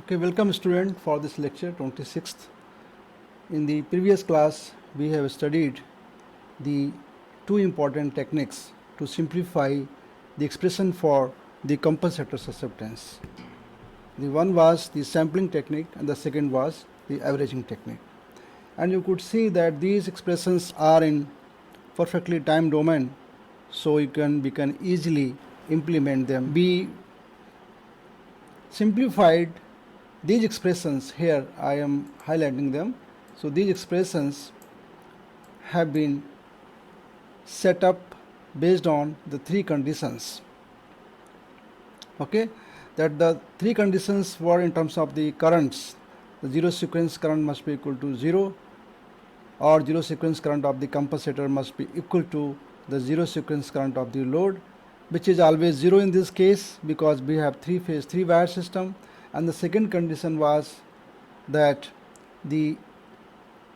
Okay, welcome student for this lecture 26th. In the previous class we have studied the two important techniques to simplify the expression for the compensator susceptance. The one was the sampling technique and the second was the averaging technique. And you could see that these expressions are in perfectly time domain, so we can easily implement them. We simplified these expressions. Here I am highlighting them. So these expressions have been set up based on the three conditions. Okay, that the three conditions were in terms of the currents. The zero sequence current must be equal to 0, or zero sequence current of the compensator must be equal to the zero sequence current of the load, which is always 0 in this case because we have three-phase 3-wire system. And the second condition was that the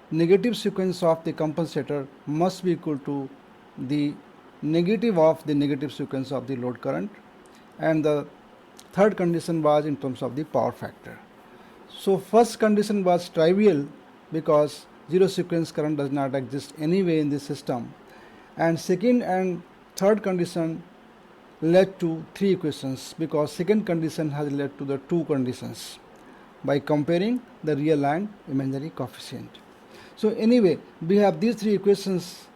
negative sequence of the compensator must be equal to the negative of the negative sequence of the load current. And the third condition was in terms of the power factor. So first condition was trivial because zero sequence current does not exist anyway in this system. And second and third condition led to three equations because second condition has led to the two conditions by comparing the real and imaginary coefficient. So anyway, we have these three equations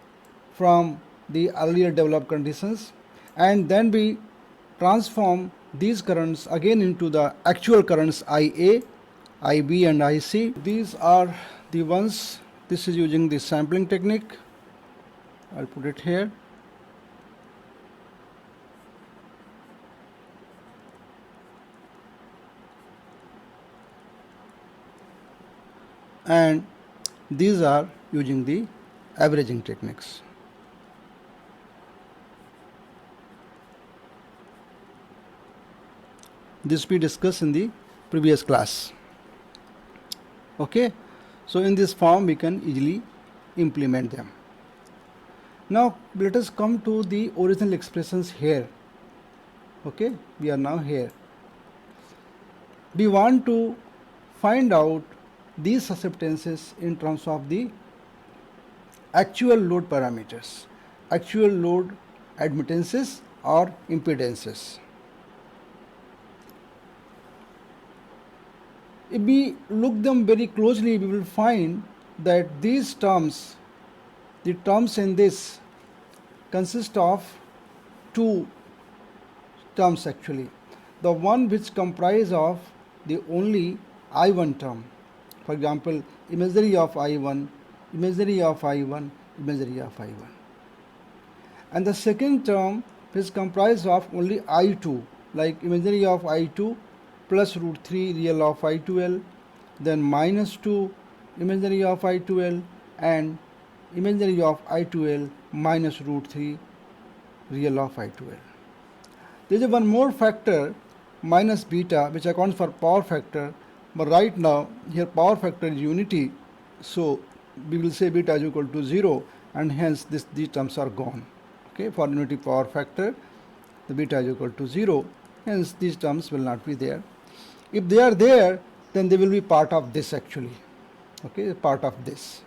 from the earlier developed conditions, and then we transform these currents again into the actual currents IA, IB and IC. These are the ones. This is using the sampling technique. I'll put it here. And these are using the averaging techniques. This we discussed in the previous class. Okay, so in this form we can easily implement them. Now let us come to the original expressions here. Okay, we are now here. We want to find out these susceptances in terms of the actual load parameters, actual load admittances or impedances. If we look them very closely, we will find that these terms, the terms in this consist of two terms actually. The one which comprise of the only I1 term. For example, imaginary of I1, imaginary of I1, imaginary of I1. And the second term is comprised of only I2, like imaginary of I2 plus root 3 real of I2L, then minus 2 imaginary of I2L, and imaginary of I2L minus root 3 real of I2L. There is one more factor, minus beta, which accounts for power factor. But right now here power factor is unity, so we will say beta is equal to 0, and hence these terms are gone. Okay, for unity power factor the beta is equal to 0, hence these terms will not be there. If they are there, then they will be part of this actually. Okay, part of this,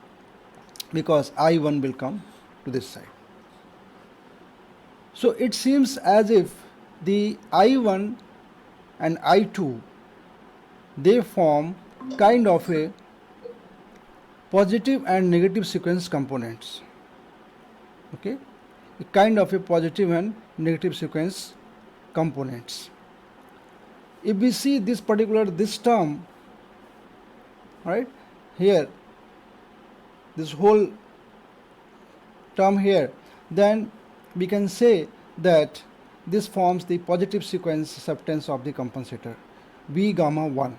because I1 will come to this side. So it seems as if the I1 and I2, they form kind of a positive and negative sequence components. Okay, a kind of a positive and negative sequence components. If we see this term, right here, this whole term here, then we can say that this forms the positive sequence susceptance of the compensator, B gamma 1.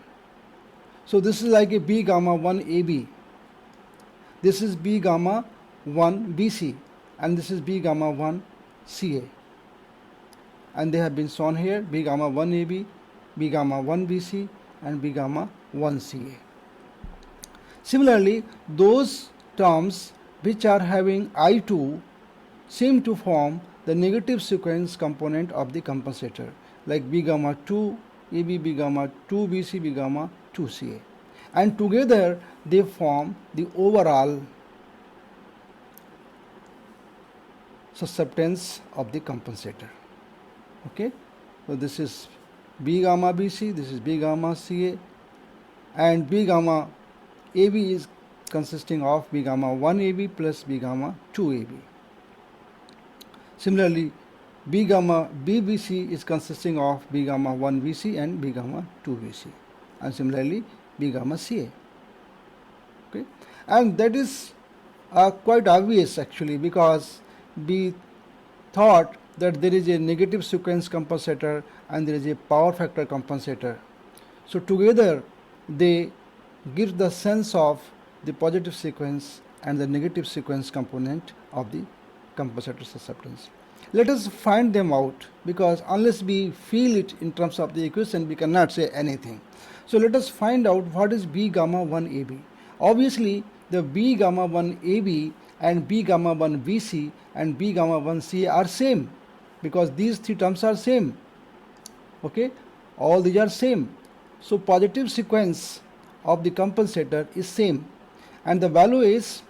So this is like a B gamma 1 AB, this is B gamma 1 BC, and this is B gamma 1 CA, and they have been shown here, B gamma 1 AB, B gamma 1 BC, and B gamma 1 CA. Similarly, those terms which are having I2 seem to form the negative sequence component of the compensator, like B gamma 2 AB B gamma 2 BC B gamma 2 CA, and together they form the overall susceptance of the compensator. Okay, so this is B gamma BC, this is B gamma CA, and B gamma AB is consisting of B gamma 1 AB plus B gamma 2 AB. Similarly, B gamma BBC is consisting of B gamma 1 BC and B gamma 2 BC, and similarly B gamma CA. Okay, and that is quite obvious actually, because we thought that there is a negative sequence compensator and there is a power factor compensator. So together they give the sense of the positive sequence and the negative sequence component of the compensator susceptance. Let us find them out, because unless we feel it in terms of the equation we cannot say anything. So let us find out what is B gamma 1 AB. Obviously the B gamma 1 AB and B gamma 1 BC and B gamma 1 CA are same, because these three terms are same. Okay, all these are same. So positive sequence of the compensator is same, and the value is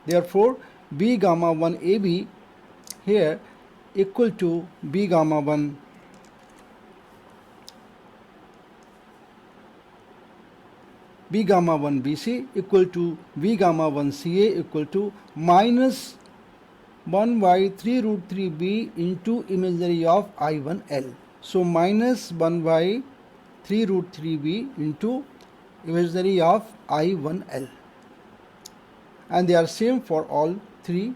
therefore B gamma 1 AB here equal to B gamma 1 B gamma 1 BC equal to B gamma 1 CA equal to minus 1 by 3 root 3 B into imaginary of I1L. So minus 1 by 3 root 3 B into imaginary of I1L, and they are same for all three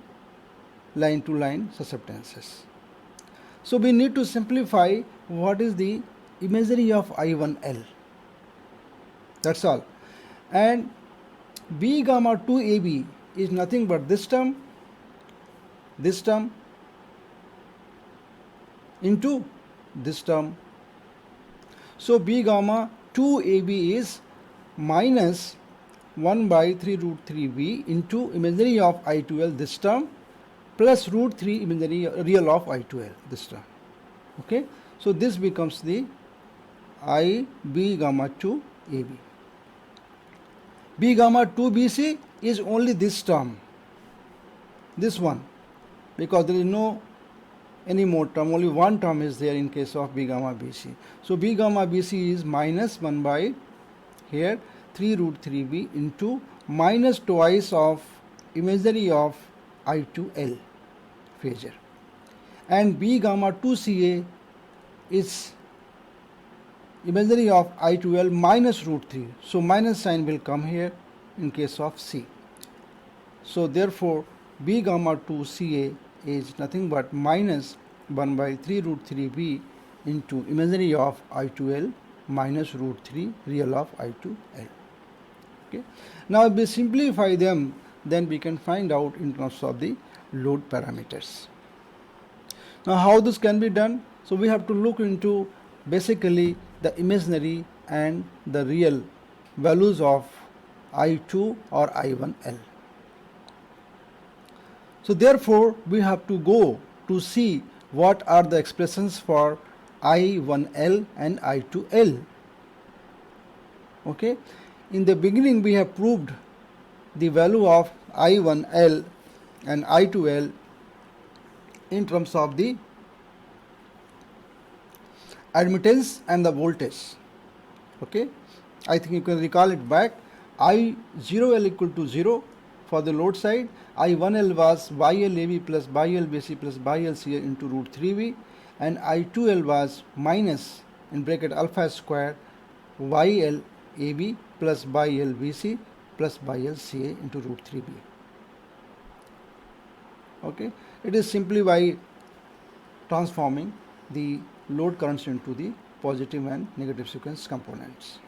line to line susceptances. So we need to simplify what is the imaginary of I1L. That's all. And B gamma 2 AB is nothing but this term into this term. So B gamma 2 AB is minus 1 by 3 root 3 B into imaginary of I2L this term plus root 3 imaginary real of I2L this term. Okay, so this becomes the I B gamma 2 AB. B gamma 2 BC is only this term, this one, because there is no any more term, only one term is there in case of B gamma BC. So B gamma BC is minus 1 by here 3 root 3 B into minus twice of imaginary of I2L phasor, and B gamma 2 CA is imaginary of I2L minus root 3. So minus sign will come here in case of C. So therefore B gamma 2 CA is nothing but minus 1 by 3 root 3 B into imaginary of I2L minus root 3 real of I2L. Okay. Now if we simplify them, then we can find out in terms of the load parameters. Now how this can be done? So we have to look into basically the imaginary and the real values of I2 or I1L. So therefore we have to go to see what are the expressions for I1L and I2L. Okay, in the beginning we have proved the value of I1L and I2L in terms of the admittance and the voltage. Okay, I think you can recall it back. I0L equal to 0 for the load side, I1L was YL AB plus YL BC plus YL CA into root 3V, and I2L was minus in bracket alpha square YL AB plus YL BC plus YL CA into root 3B. Okay, it is simply by transforming the load currents into the positive and negative sequence components.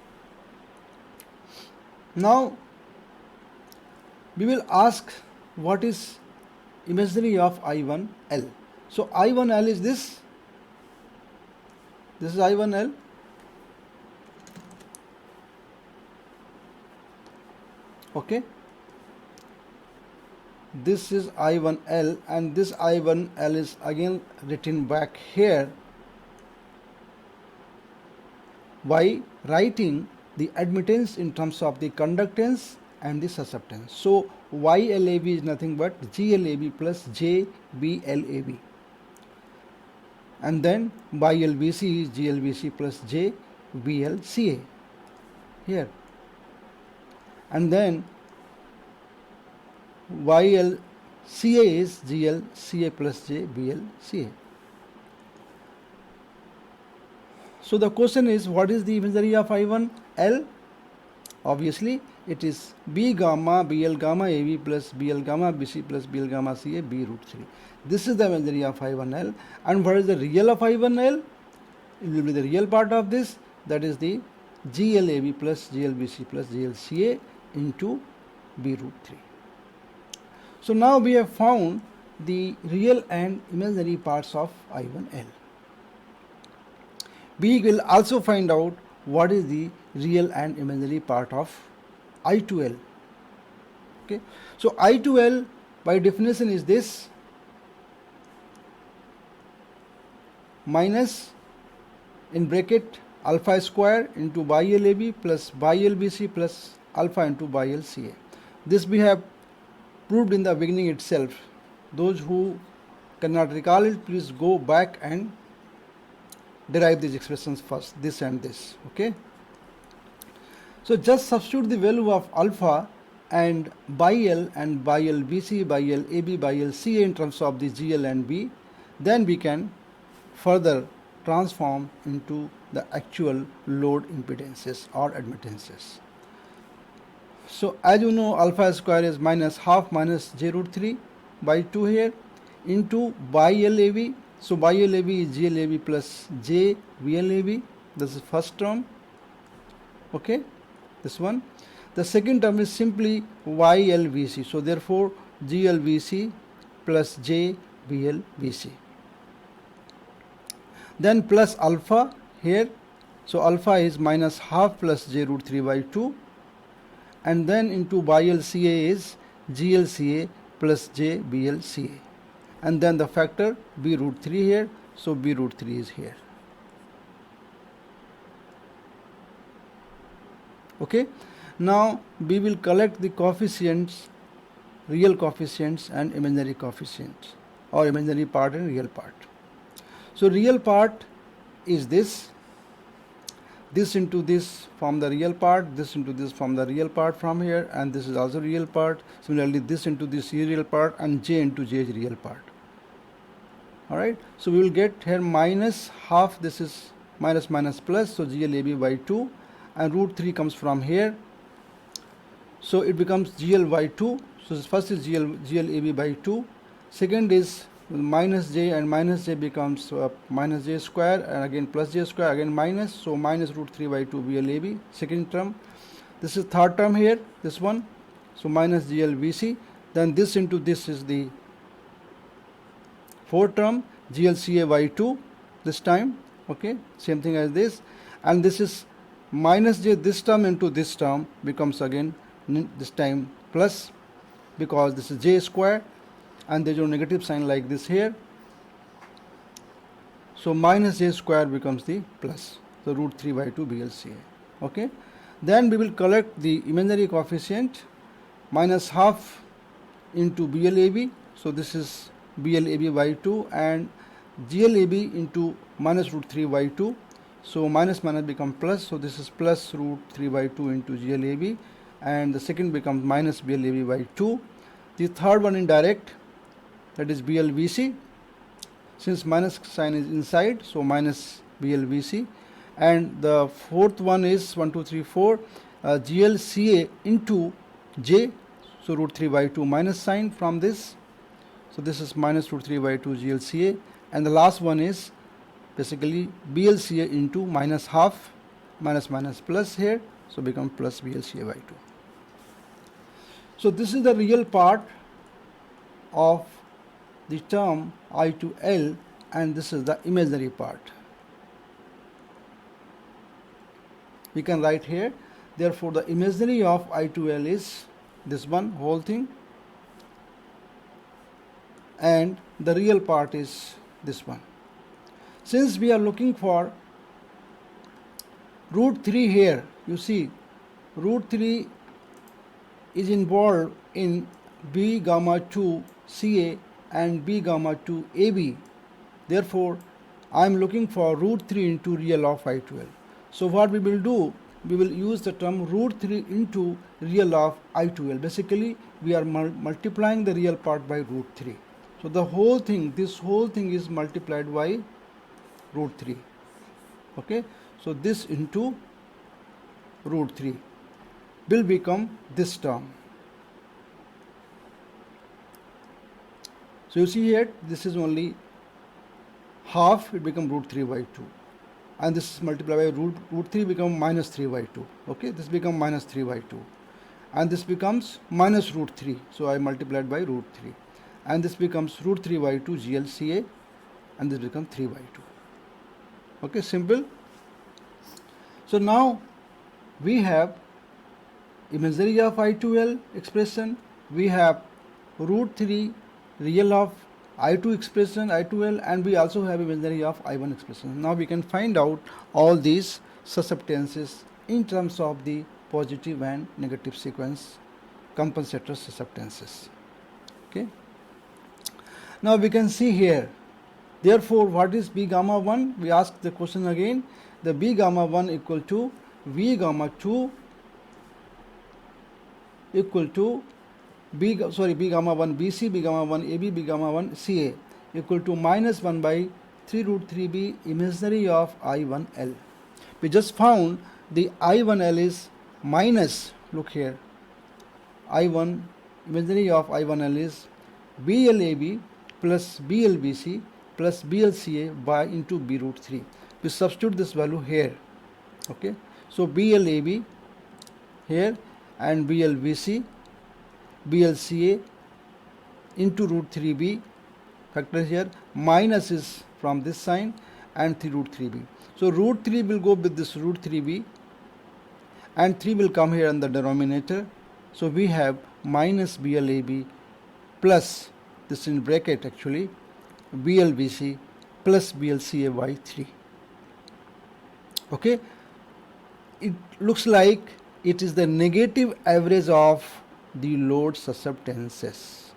Now we will ask what is imaginary of I1L. So I1L is this is I1L. Okay, this is I1L, and this I1L is again written back here by writing the admittance in terms of the conductance and the susceptance. So YLAB is nothing but GLAB plus JBLAB, and then BILBC is GLBC plus JBLCA here, and then YLCA is GLCA plus JBLCA. So the question is, what is the imaginary of I1L? Obviously it is B gamma BL gamma AB plus BL gamma BC plus BL gamma CA B root 3. This is the imaginary of I1L. And what is the real of I1L? It will be the real part of this, that is the GLAB plus GLBC plus GLCA into B root 3. So now we have found the real and imaginary parts of I1L. We will also find out what is the real and imaginary part of I2L. Okay, so I2L by definition is this: minus in bracket alpha square into BILAB plus BILBC plus alpha into BILCA. This we have proved in the beginning itself. Those who cannot recall it, please go back and derive these expressions first, this and this. Okay, so just substitute the value of alpha and BIL and BILBC, BILAB, BILCA in terms of the GL and B, then we can further transform into the actual load impedances or admittances. So as you know, alpha square is minus half minus j root 3 by 2 here into BILAB. So BILAB is GLAB plus JBLAB. This is first term. Okay, this one. The second term is simply YLBC. So therefore GLBC plus JBLBC. Then plus alpha here. So alpha is minus half plus j root 3 by 2. And then into BILCA is GLCA plus JBLCA. And then the factor B root 3 here. So B root 3 is here. Okay. Now we will collect the coefficients, real coefficients and imaginary coefficients, or imaginary part and real part. So real part is this into this from the real part, this into this from the real part from here, and this is also real part. Similarly this into this real part, and J into J is real part. Alright, so we will get here minus half, this is minus minus plus, so GLAB by 2, and root 3 comes from here, so it becomes GL by 2. So first is GLAB by 2, second is minus j, and minus j becomes minus j square, and again plus j square, again minus, so minus root 3 by 2 BLAB, second term. This is third term here, this one, so minus GLBC, then this into this is the fourth term, GLCA by 2 this time. Okay, same thing as this, and this is minus j, this term into this term becomes again this time plus, because this is j square and there is no negative sign like this here, so minus j square becomes the plus, so root 3 by 2 BLCA. Okay, then we will collect the imaginary coefficient, minus half into BLAB, so this is BLAB by 2, and GLAB into minus root 3 by 2, so minus minus become plus, so this is plus root 3 by 2 into GLAB, and the second becomes minus BLAB by 2. The third one indirect, that is BLBC, since minus sign is inside, so minus BLBC, and the fourth one is 1 2 3 4 GLCA into J, so root 3 by 2 minus sign from this, so this is minus root 3 by 2 GLCA, and the last one is basically BLCA into minus half, minus minus plus here, so become plus BLCA by 2. So this is the real part of the term I2L, and this is the imaginary part. We can write here, therefore the imaginary of I2L is this one whole thing, and the real part is this one. Since we are looking for root 3 here, you see root 3 is involved in B gamma 2 Ca and B gamma 2 AB. Therefore, I am looking for root 3 into real of I12. So what we will do, we will use the term root 3 into real of I12. Basically, we are multiplying the real part by root 3. So the whole thing, this whole thing is multiplied by root 3. Okay, so this into root 3 will become this term. So you see here, this is only half, it become root 3 by 2, and this is multiplied by root 3 become minus 3 by 2. Okay, this become minus 3 by 2, and this becomes minus root 3, so I multiplied by root 3, and this becomes root 3 by 2 GLCA, and this becomes 3 by 2. Okay, simple. So now we have imaginary of I2L expression, we have root 3 real of I2 expression, I2L, and we also have imaginary of I1 expression. Now we can find out all these susceptances in terms of the positive and negative sequence compensator susceptances. Okay. Now we can see here, therefore what is B gamma 1? We ask the question again. The B gamma 1 equal to V gamma 2 equal to B gamma 1 BC, B gamma 1 AB, B gamma 1 CA equal to minus 1 by 3 root 3B imaginary of I1L. We just found the I1L is minus, look here, I1 imaginary of I1L is BLAB plus BLBC plus BLCA by into B root 3. We substitute this value here. Okay, so BLAB here and BLBC, BLCA into root 3B, factor here, minus is from this sign and 3 root 3B. So root 3 will go with this root 3B and 3 will come here in the denominator. So we have minus BLAB plus, this in bracket actually, BLBC plus BLCA by 3. Okay, it looks like it is the negative average of the load susceptances.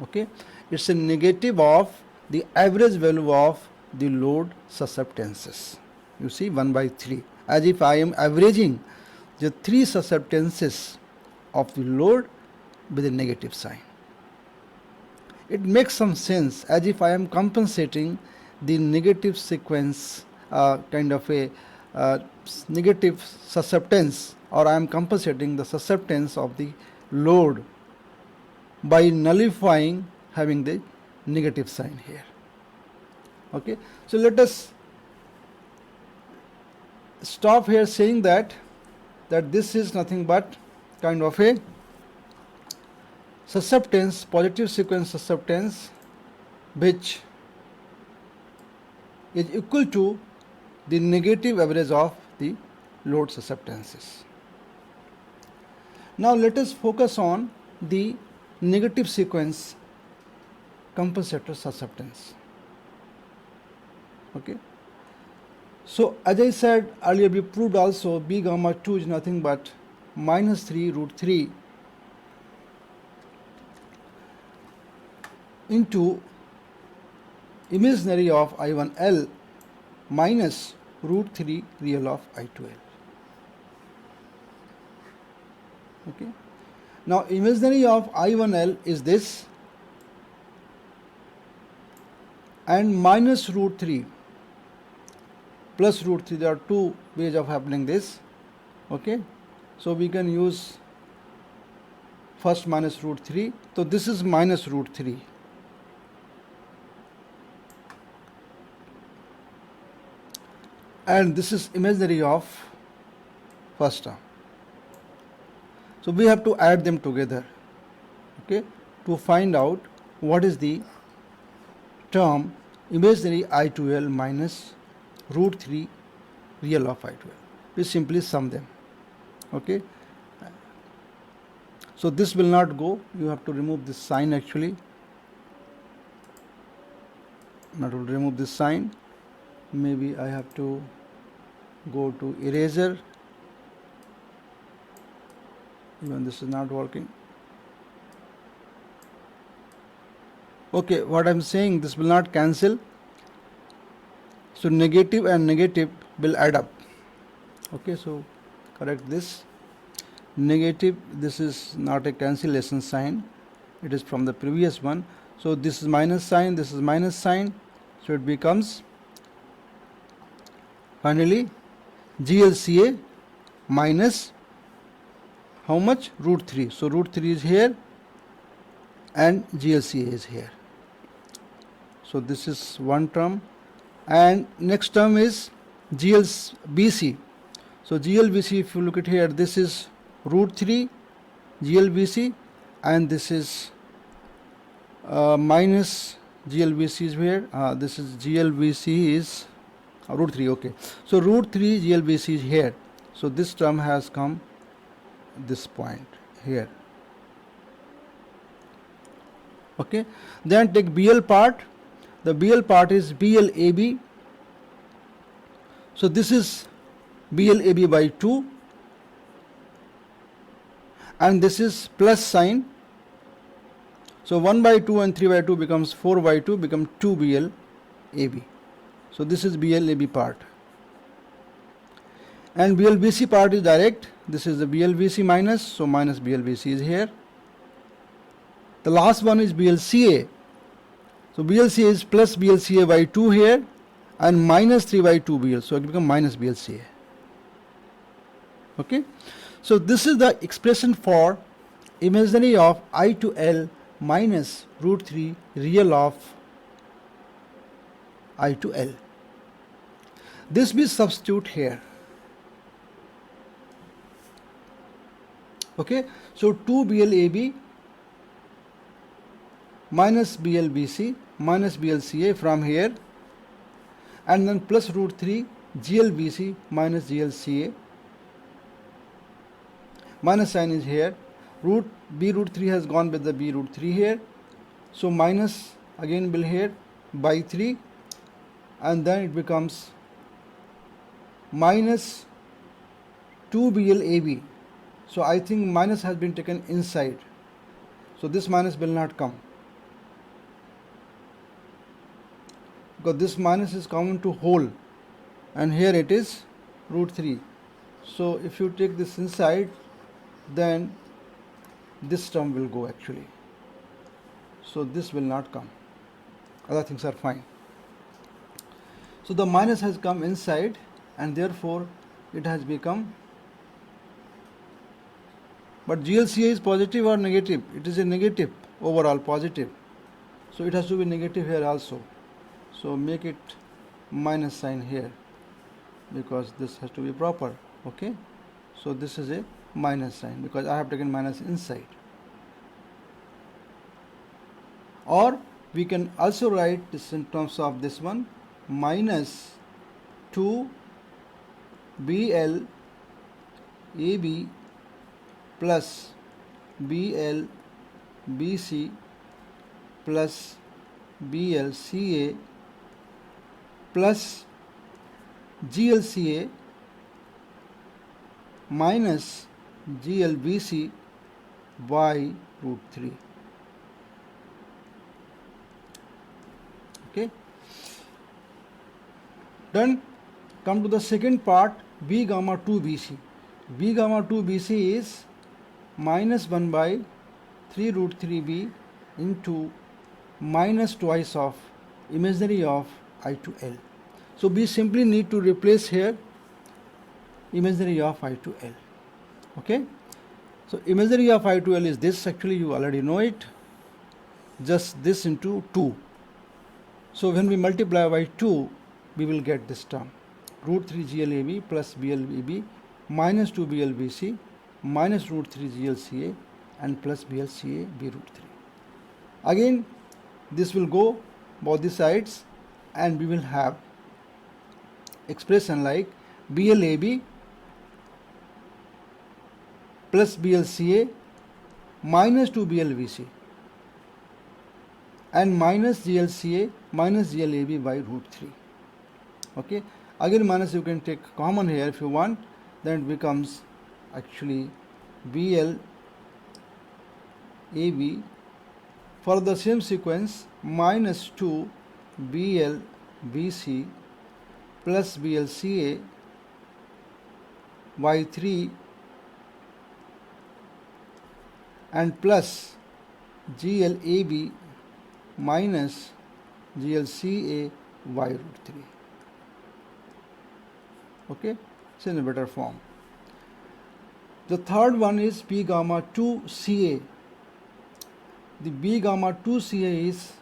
Okay, it's a negative of the average value of the load susceptances. You see 1 by 3, as if I am averaging the 3 susceptances of the load with a negative sign. It makes some sense, as if I am compensating the negative sequence, kind of a negative susceptance, or I am compensating the susceptance of the load by nullifying having the negative sign here. Okay, so let us stop here saying that this is nothing but kind of a susceptance, positive sequence susceptance, which is equal to the negative average of the load susceptances. Now let us focus on the negative sequence compensator susceptance. Okay, so as I said earlier, we proved also B gamma 2 is nothing but minus 3 root 3 into imaginary of I1L minus root 3 real of I2L. Okay, now imaginary of I1L is this, and minus root 3 plus root 3, there are two ways of happening this. Okay, so we can use first minus root 3, so this is minus root 3. And this is imaginary of first term. So we have to add them together, okay, to find out what is the term imaginary I2L minus root 3 real of I2L. We simply sum them. Okay, so this will not go, you have to remove this sign actually. Now to remove this sign, maybe I have to go to eraser. Even this is not working. Okay, what I'm saying, this will not cancel. So negative and negative will add up. Okay, so correct this. Negative, this is not a cancellation sign, it is from the previous one. So this is minus sign, this is minus sign, so it becomes finally GLCA minus how much? Root 3. So root 3 is here and GLCA is here. So this is one term, and next term is GLBC. So GLBC, if you look at here, this is root 3 GLBC, and this is minus GLBC is here. This is GLBC is root 3. Okay, so root 3 GLBC is here. So this term has come this point here. Okay, then take BL part. The BL part is BLAB. So this is BLAB by 2, and this is plus sign. So 1 by 2 and 3 by 2 becomes 4 by 2, become 2 BLAB. So this is BLAB part. And BLBC part is direct. This is the BLBC minus, so minus BLBC is here. The last one is BLCA. So BLCA is plus BLCA by 2 here and minus 3 by 2 BL. So it becomes minus BLCA. Okay. So this is the expression for imaginary of I to L minus root 3 real of I to L. This we substitute here. Okay. So 2 BLAB minus BLBC minus BLCA from here, and then plus root 3 GLBC minus GLCA. Minus sign is here. Root 3 has gone with the B root 3 here. So minus again will here by 3, and then it becomes minus 2 BLAB. So I think minus has been taken inside. So this minus will not come, because this minus is common to whole, and here it is root 3. So if you take this inside, then this term will go actually. So this will not come. Other things are fine. So the minus has come inside, and therefore it has become. But GLCA is positive or negative? It is a negative, overall positive. So it has to be negative here also. So make it minus sign here, because this has to be proper. Okay. So this is a minus sign because I have taken minus inside. Or we can also write this in terms of this one, minus 2 BLAB plus BLBC plus BLCA plus GLCA minus GLBC by root 3. Okay. Then come to the second part, B gamma 2 BC. B gamma 2 BC is minus 1 by 3 root 3b into minus twice of imaginary of I to L. So we simply need to replace here imaginary of I to L. Okay. So imaginary of I to L is this, actually you already know it, just this into 2. So when we multiply by 2, we will get this term, root 3 GLAB plus BLAB minus 2 BLBC minus root 3 GLCA and plus BLCA B root 3. Again this will go both the sides, and we will have expression like BLAB plus BLCA minus 2 BLBC and minus GLCA minus GLAB by root 3. Okay, again minus you can take common here if you want, then it becomes actually BL AB for the same sequence minus 2 BL BC plus BL CA by 3 and plus GL AB minus GL CA by root 3. Okay, it's in a better form. The third one is B gamma 2 CA. The B gamma 2 CA is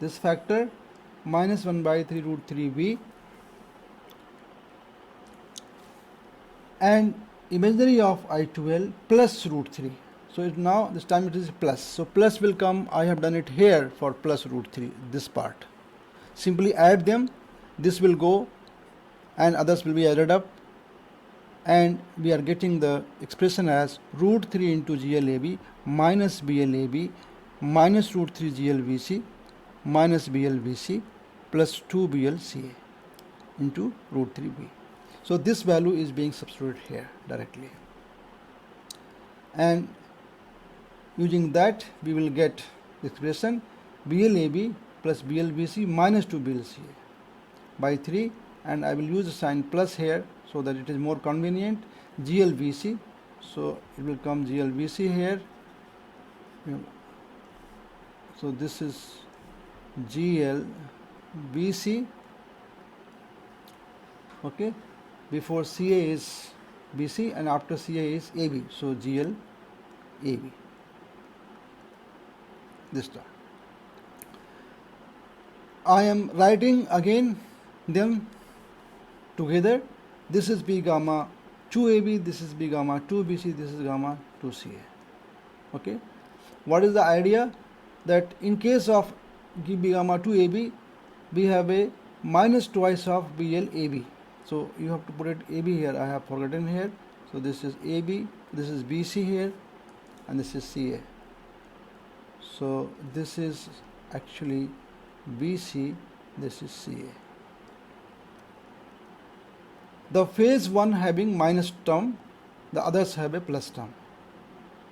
this factor minus 1 by 3 root 3B and imaginary of I12 plus root 3. So it now this time it is plus. So plus will come, I have done it here for plus root 3, this part. Simply add them, this will go and others will be added up, and we are getting the expression as root 3 into GLAB minus BLAB minus root 3 GLVC minus BLVC plus 2 BLCA into root 3B. So this value is being substituted here directly, and using that we will get the expression BLAB plus BLVC minus 2 BLCA by 3, and I will use the sign plus here so that it is more convenient. GLVC, so it will come GLVC here. So this is GLVC, okay, before CA is BC and after CA is AB, so GLAB, this time. I am writing again them together. This is B gamma 2AB, this is B gamma 2BC, this is gamma 2CA. Okay, what is the idea? That in case of B gamma 2AB, we have a minus twice of BLAB. So you have to put it AB here, I have forgotten here. So this is AB, this is BC here, and this is CA. So this is actually BC, this is CA. The phase 1 having minus term, the others have a plus term.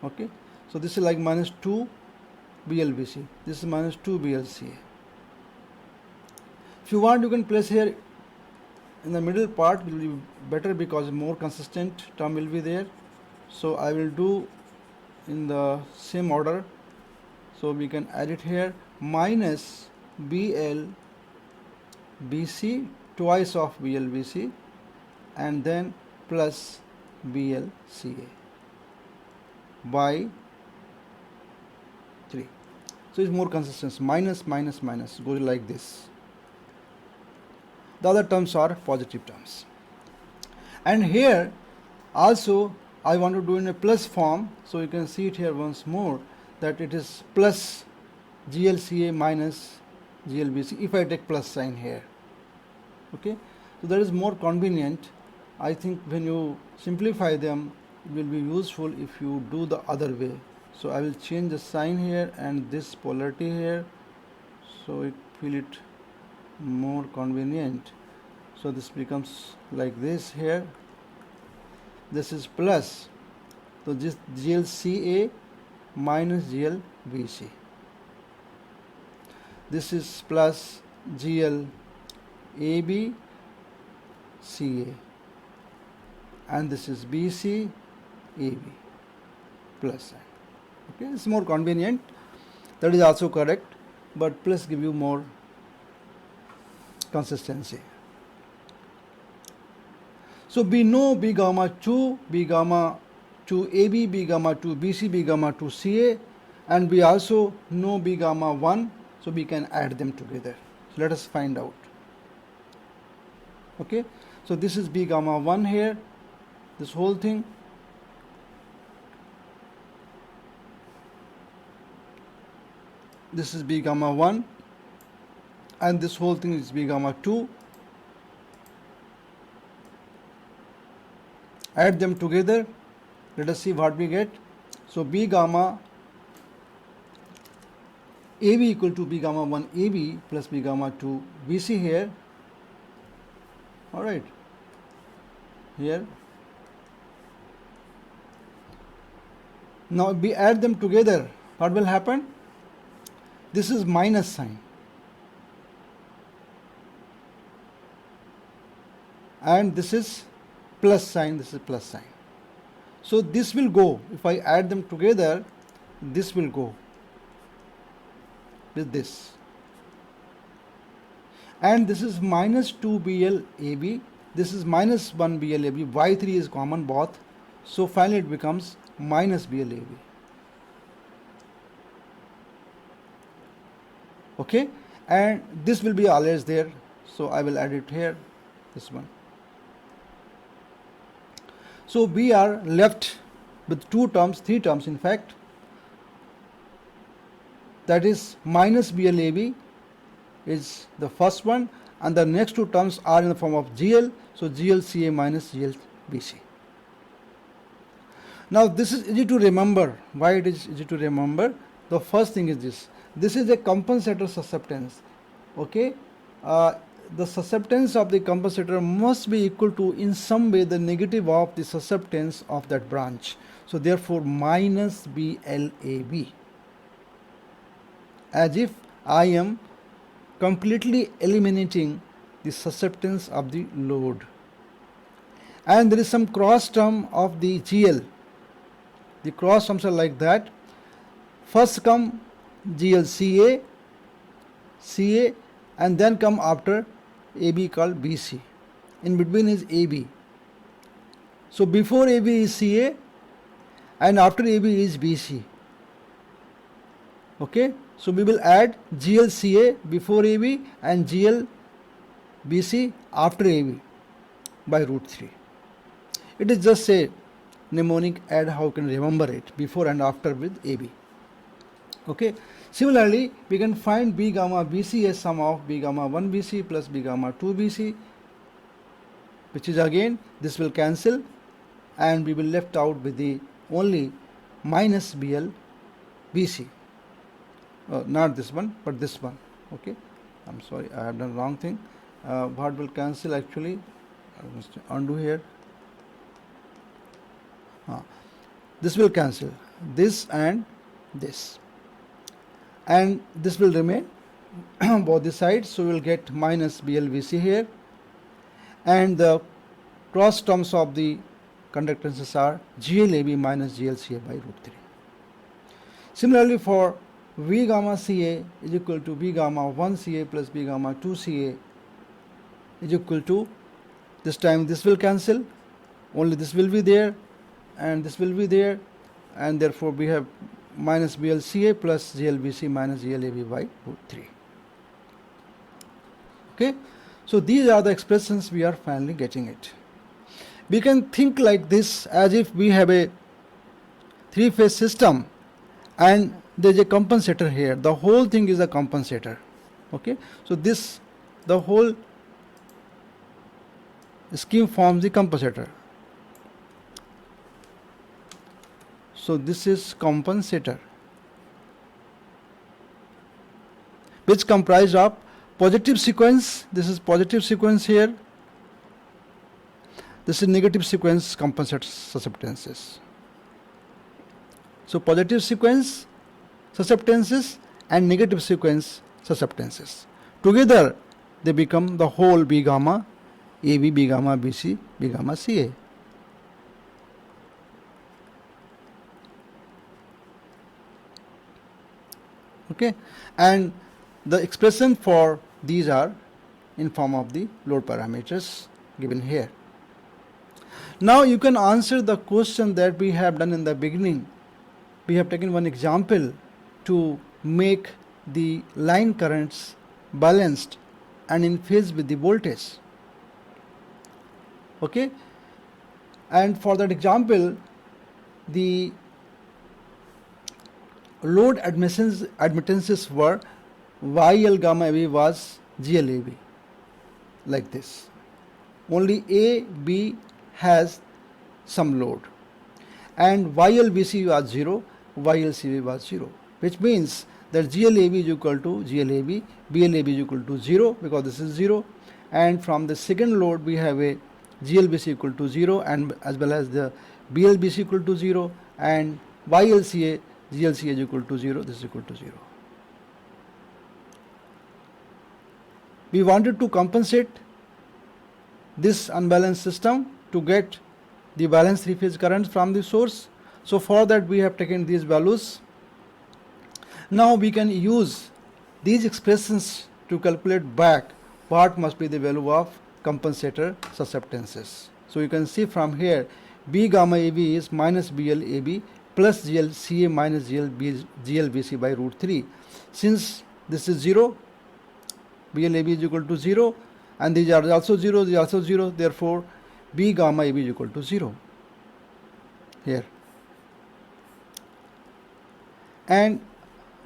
Okay, so this is like minus 2 BLBC, this is minus 2 BLCA. If you want, you can place here in the middle part, will be better because more consistent term will be there. So I will do in the same order. So we can add it here, minus BLBC twice of BLBC and then plus BLCA by 3. So it's more consistent, minus minus minus goes like this. The other terms are positive terms. And here also I want to do in a plus form, so you can see it here once more that it is plus GLCA minus GLBC if I take plus sign here. Okay, so that is more convenient. I think when you simplify them, it will be useful if you do the other way. So I will change the sign here and this polarity here, so it feel it more convenient. So this becomes like this here. This is plus, so this GLCA minus GLBC. This is plus GLAB CA, and this is BC AB plus sign. Okay, it's more convenient. That is also correct, but plus give you more consistency. So we know B gamma 2, B gamma 2 AB, B gamma 2 BC, B gamma 2 CA, and we also know B gamma 1, so we can add them together. So let us find out. Okay, so this is B gamma 1 here, this whole thing. This is B gamma 1 and this whole thing is B gamma 2. Add them together, let us see what we get. So B gamma AB equal to B gamma 1 AB plus B gamma 2 BC here. Alright, here. Now we add them together, what will happen? This is minus sign and this is plus sign, this is plus sign. So this will go, if I add them together, this will go with this. And this is minus 2BL AB, this is minus 1BL AB, Y3 is common both, so finally it becomes minus BL AB. Okay, and this will be always there, so I will add it here, this one. So we are left with two terms, three terms in fact, that is minus BLAB is the first one, and the next two terms are in the form of GL, so GLCA minus GLBC. Now this is easy to remember. Why it is easy to remember? The first thing is this. This is a compensator susceptance. Okay, the susceptance of the compensator must be equal to in some way the negative of the susceptance of that branch. So therefore minus BLAB, as if I am completely eliminating the susceptance of the load. And there is some cross term of the GL. The cross terms are like that. First come GLCA, CA, and then come after AB called BC. In between is AB. So before AB is CA and after AB is BC. Okay, so we will add GLCA before AB and GLBC after AB by root 3. It is just a mnemonic add, how you can remember it, before and after with AB. Okay, similarly we can find B gamma BC as sum of B gamma 1 BC plus B gamma 2 BC, which is again this will cancel and we will left out with the only minus BL BC. Not this one but this one. Okay, I'm sorry, I have done wrong thing. What will cancel actually? I must undo here. This will cancel this and this, and this will remain both the sides, so we will get minus BLVC here, and the cross terms of the conductances are GLAB minus GLCA by root 3. Similarly for V gamma CA is equal to B gamma 1 CA plus B gamma 2 CA is equal to, this time this will cancel, only this will be there and this will be there, and therefore we have minus BLCA plus GLBC minus GLAB by root 3. Okay, so these are the expressions we are finally getting it. We can think like this as if we have a three-phase system and there is a compensator here. The whole thing is a compensator. Okay, so this, the whole scheme forms the compensator. So this is compensator, which comprised of positive sequence. This is positive sequence here. This is negative sequence compensator susceptances. So positive sequence susceptances and negative sequence susceptances together they become the whole B gamma AB, B gamma BC, B gamma CA. Okay, and the expression for these are in form of the load parameters given here. Now you can answer the question that we have done in the beginning. We have taken one example to make the line currents balanced and in phase with the voltage. Okay, and for that example the load admittances were YL gamma AB was GLAB, like this. Only A, B has some load, and YLBC was 0, YLCB was 0, which means that GLAB is equal to GLAB, BLAB is equal to 0 because this is 0, and from the second load we have a GLBC equal to 0 and as well as the BLBC equal to 0, and YLCA GLCA is equal to 0, this is equal to 0. We wanted to compensate this unbalanced system to get the balanced three-phase currents from the source. So for that we have taken these values. Now we can use these expressions to calculate back what must be the value of compensator susceptances. So you can see from here B gamma AB is minus BLAB plus GLCA minus GLBC by root 3. Since this is 0, BLAB is equal to 0 and these are also 0, these are also 0, therefore B gamma AB is equal to 0 here, and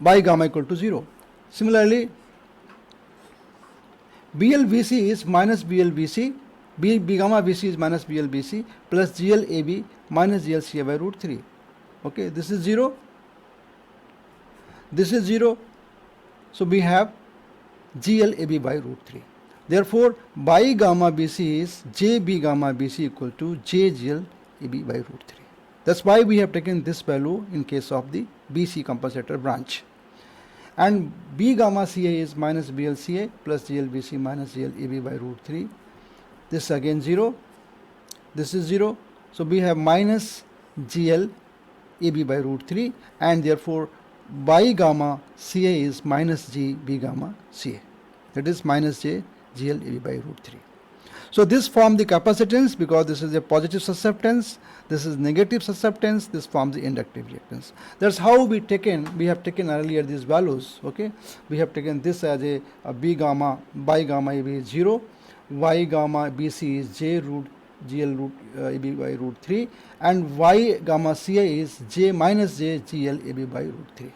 by gamma equal to 0. Similarly, BLBC is minus BLBC, B gamma BC is minus BLBC plus GLAB minus GLCA by root 3. Okay, this is 0, this is 0, so we have GLAB by root 3. Therefore, by gamma BC is JB gamma BC equal to JGLAB by root 3. That's why we have taken this value in case of the BC compensator branch. And B gamma CA is minus BLCA plus GLBC minus GLAB by root 3. This again 0, this is 0. So we have minus GLAB by root 3, and therefore by gamma CA is minus GB gamma CA. That is minus J GLAB by root 3. So this form the capacitance because this is a positive susceptance, this is negative susceptance, this forms the inductive reactance. That's how we have taken earlier these values. Okay, we have taken this as a B gamma by gamma AB is 0, Y gamma BC is J root GL root AB by root 3, and Y gamma CA is J minus J GLAB by root 3.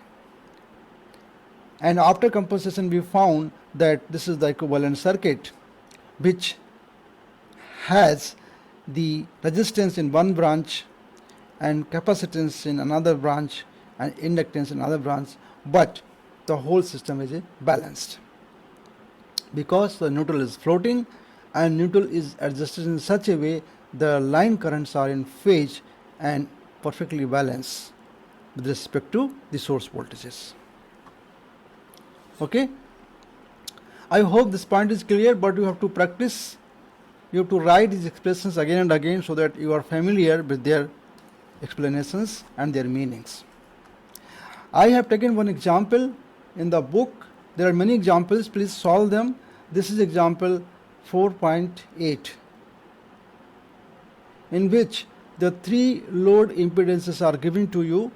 And after compensation we found that this is the equivalent circuit which has the resistance in one branch and capacitance in another branch and inductance in another branch, but the whole system is balanced because the neutral is floating and neutral is adjusted in such a way the line currents are in phase and perfectly balanced with respect to the source voltages. Okay, I hope this point is clear, but you have to practice. You have to write these expressions again and again so that you are familiar with their explanations and their meanings. I have taken one example in the book. There are many examples, please solve them. This is example 4.8, in which the three load impedances are given to you,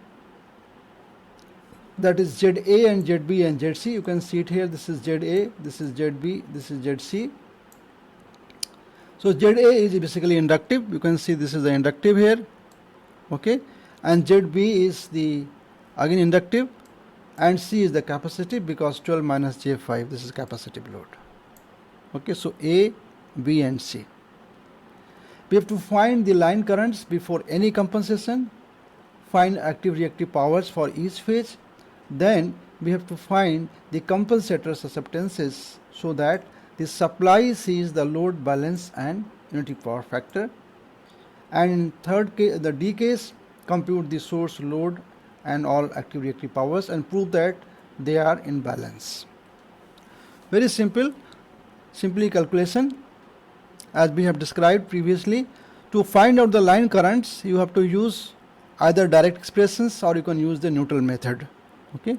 that is ZA and ZB and ZC. You can see it here, this is ZA, this is ZB, this is ZC. So ZA is basically inductive, you can see this is the inductive here, okay, and ZB is the again inductive, and C is the capacitive because 12 minus J5, this is capacitive load. Okay, so A, B and C. We have to find the line currents before any compensation, find active reactive powers for each phase, then we have to find the compensator susceptances so that the supply sees the load balance and unity power factor, and in third case, the D case, compute the source load and all active reactive powers and prove that they are in balance. Very simple, simply calculation as we have described previously. To find out the line currents, you have to use either direct expressions or you can use the neutral method. Okay,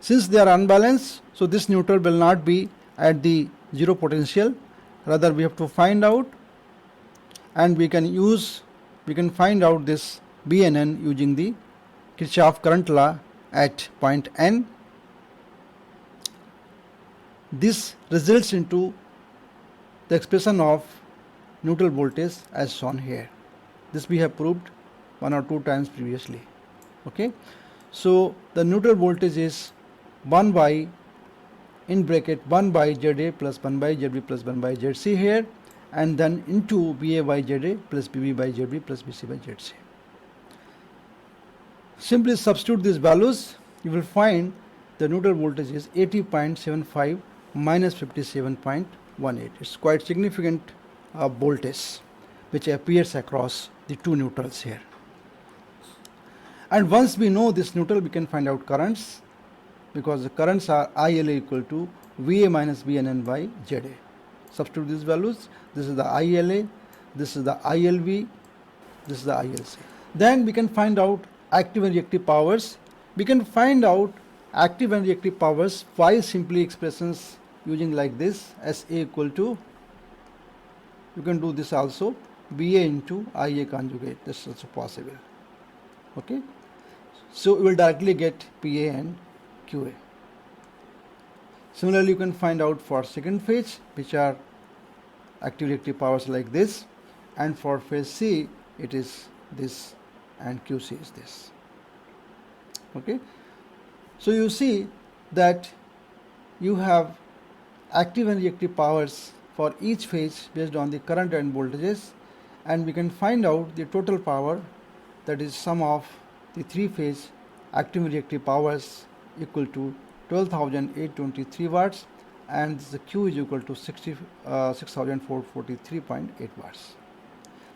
since they are unbalanced, so this neutral will not be at the zero potential, rather we have to find out, and we can find out this B and N using the Kirchhoff current law at point N. This results into the expression of neutral voltage as shown here. This we have proved 1 or 2 times previously. Okay, so the neutral voltage is 1 by, in bracket, 1 by ZA plus 1 by ZB plus 1 by ZC here, and then into BA by ZA plus BB by ZB plus BC by ZC. Simply substitute these values, you will find the neutral voltage is 80.75 minus 57.18. It's quite significant voltage which appears across the two neutrals here. And once we know this neutral, we can find out currents, because the currents are ILA equal to VA minus BNN by ZA. Substitute these values. This is the ILA, this is the ILV, this is the ILC. Then we can find out active and reactive powers. We can find out active and reactive powers by simply expressions using like this: SA equal to, you can do this also, BA into IA conjugate. This is also possible. Okay, so we will directly get PA and QA. Similarly, you can find out for second phase, which are active reactive powers like this, and for phase C it is this, and QC is this. Okay, so you see that you have active and reactive powers for each phase based on the current and voltages, and we can find out the total power, that is sum of the three phase active and reactive powers, equal to 12,823 watts, and the Q is equal to 6,443.8 watts.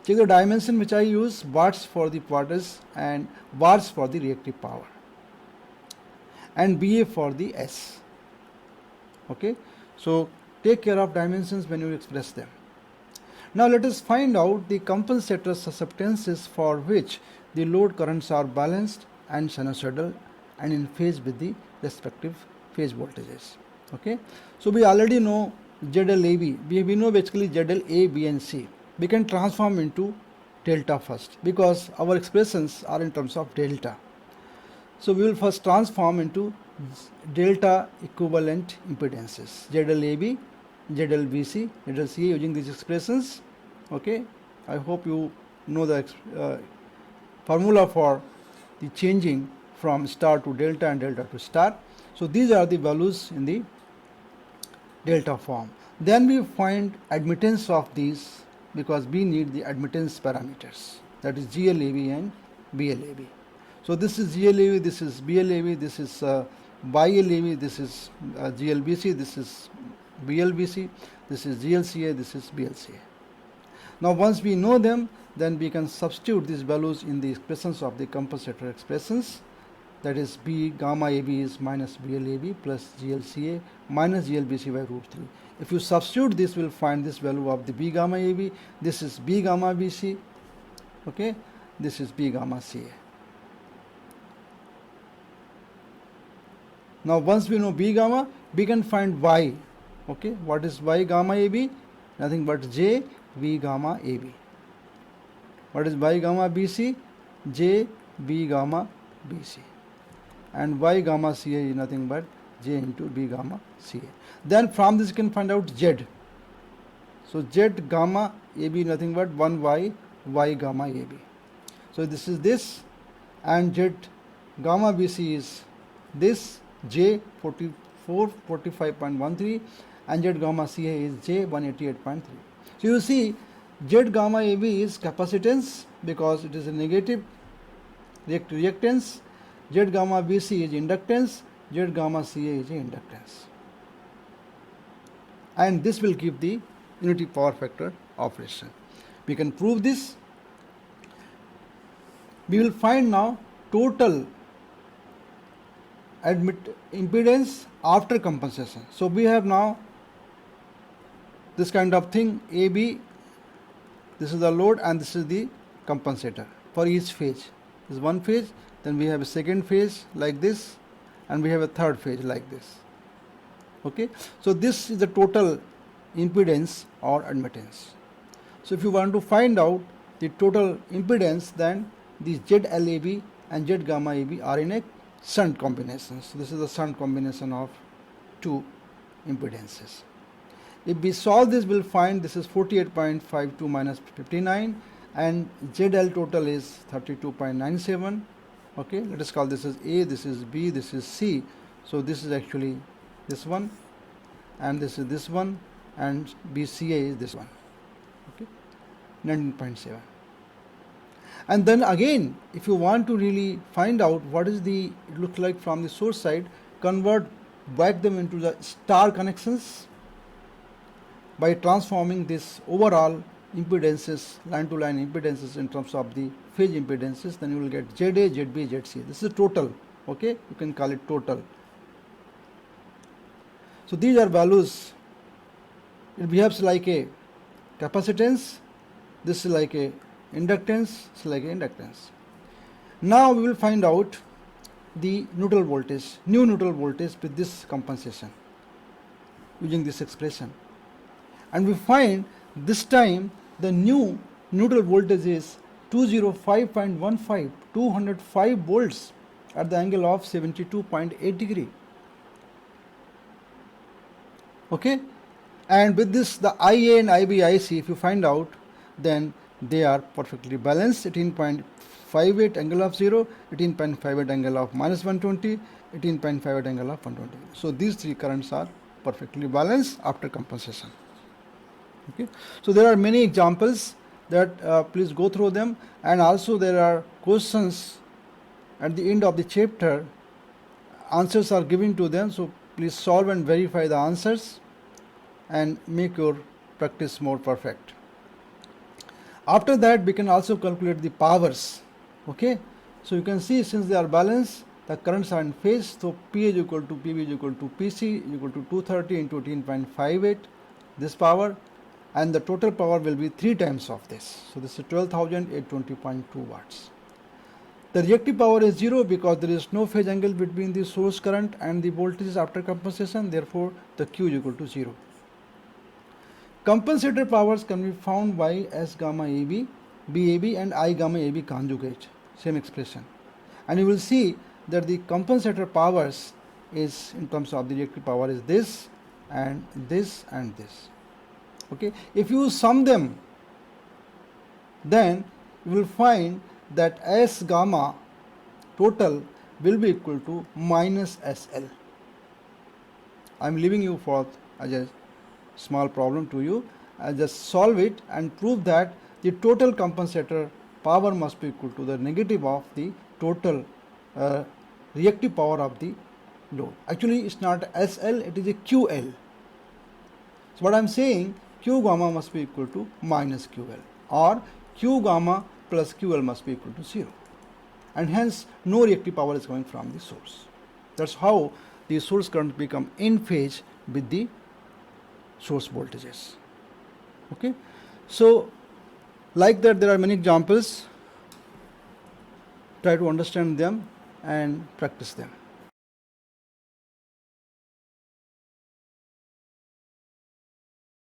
Check the dimension which I use: watts for the wattage and watts for the reactive power, and BA for the S. Okay, so take care of dimensions when you express them. Now let us find out the compensator susceptances for which the load currents are balanced and sinusoidal and in phase with the respective phase voltages. Okay, so we already know ZLAB. We know basically ZL A, B and C. We can transform into delta first, because our expressions are in terms of delta. So we will first transform into delta equivalent impedances: ZLAB, ZLBC, ZLCA, using these expressions. Okay, I hope you know the formula for the changing from star to delta and delta to star. So these are the values in the delta form. Then we find admittance of these, because we need the admittance parameters, that is GLAB and BLAB. So this is GLAB, this is BLAB, this is YLAB, this is GLBC, this is BLBC, this is GLCA, this is BLCA. Now once we know them, then we can substitute these values in the expressions of the compensator expressions, that is B gamma AB is minus BLAB plus GLCA minus GLBC by root 3. If you substitute this, we will find this value of the B gamma AB. This is B gamma BC. Okay, this is B gamma CA. Now once we know B gamma, we can find Y. Okay, what is Y gamma AB? Nothing but J V gamma AB. What is Y gamma BC? J B gamma BC. And Y gamma CA is nothing but J into B gamma CA. Then from this you can find out Z. So Z gamma AB nothing but 1Y Y gamma AB. So this is this, and Z gamma BC is this, J 45.13, and Z gamma CA is J 188.3. So you see, Z gamma AB is capacitance because it is a negative reactance. Z gamma BC is inductance, Z gamma CA is inductance. And this will give the unity power factor operation. We can prove this. We will find now total impedance after compensation. So we have now this kind of thing: AB, this is the load and this is the compensator for each phase. This is one phase, then we have a second phase like this, and we have a third phase like this. Okay, so this is the total impedance or admittance. So if you want to find out the total impedance, then these ZLAB and Z gamma AB are in a shunt combination. So this is the shunt combination of two impedances. If we solve this, we'll find this is 48.52 minus 59, and ZL total is 32.97. Okay, let us call this as A, this is B, this is C. So this is actually this one, and this is this one, and BCA is this one. Okay, 19.7. And then again, if you want to really find out what is the, it looks like from the source side, convert back them into the star connections by transforming this overall impedances, line to line impedances in terms of the phase impedances. Then you will get ZA, ZB, ZC. This is total. Okay, you can call it total. So these are values. It behaves like a capacitance. This is like a inductance. This is like a inductance. Now we will find out the neutral voltage, new neutral voltage with this compensation using this expression. And we find this time the new neutral voltage is 205.15, 205 volts at the angle of 72.8 degree. Okay, and with this the IA and IB, IC, if you find out, then they are perfectly balanced. 18.58 angle of 0, 18.58 angle of minus 120, 18.58 angle of 120. So these three currents are perfectly balanced after compensation. Okay, so there are many examples that please go through them, and also there are questions at the end of the chapter. Answers are given to them, so please solve and verify the answers and make your practice more perfect. After that, we can also calculate the powers. Okay, so you can see, since they are balanced, the currents are in phase. So P is equal to PV is equal to PC is equal to 230 into 18.58, this power, and the total power will be 3 times of this. So this is 12,820.2 watts. The reactive power is 0 because there is no phase angle between the source current and the voltage after compensation. Therefore, the Q is equal to 0. Compensator powers can be found by S gamma AB, BAB and I gamma AB conjugate, same expression. And you will see that the compensator powers is, in terms of the reactive power, is this and this and this. Okay, if you sum them, then you will find that S gamma total will be equal to minus SL. I am leaving you for as a small problem to you. I just solve it and prove that the total compensator power must be equal to the negative of the total reactive power of the load. Actually, it's not SL, it is a QL. So what I am saying, Q gamma must be equal to minus QL, or Q gamma plus QL must be equal to 0, and hence no reactive power is coming from the source. That's how the source current become in phase with the source voltages. Okay, so like that there are many examples. Try to understand them and practice them.